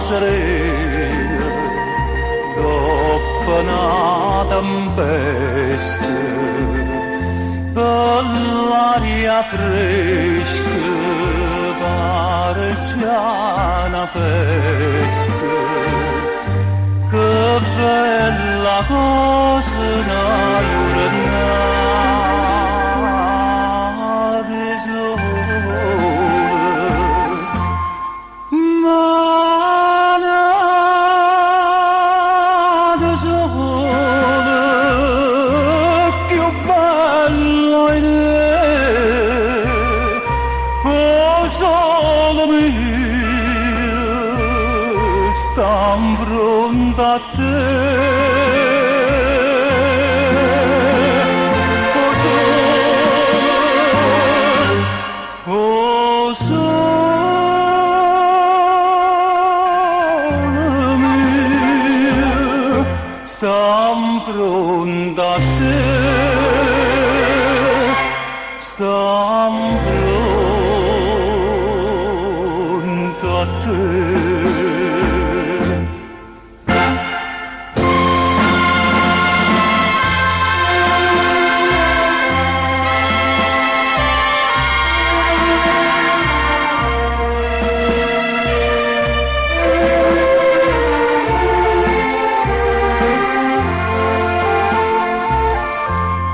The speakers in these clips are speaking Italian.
serena dopo una tempesta, per l'aria fresca pare già una festa. Che bella cosa una giornata di sole, ma nata sole più bella in te, oh sole mio, sta in fronte a te. Oh sole mio, sta in fronte a te, sta in fronte a te.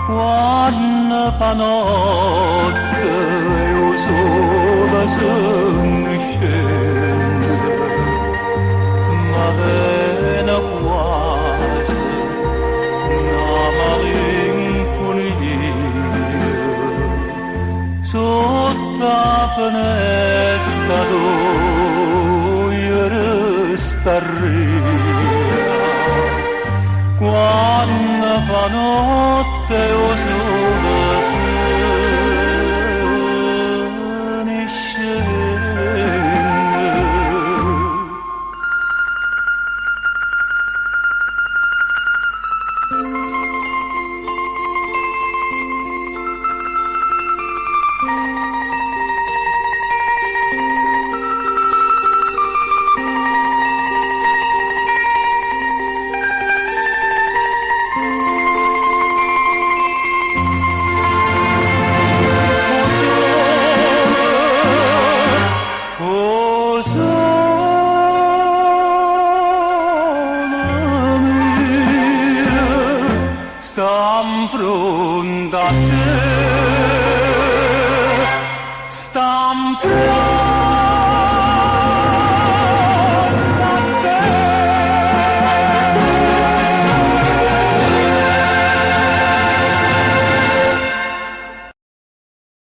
Quando fa notte io sola se ne scende, ma viene quasi una malinconia sotto la finestra dove resta ria. Quando fa notte io sola se ne scende. Oh sole mio, sta in fronte a te, sta in fronte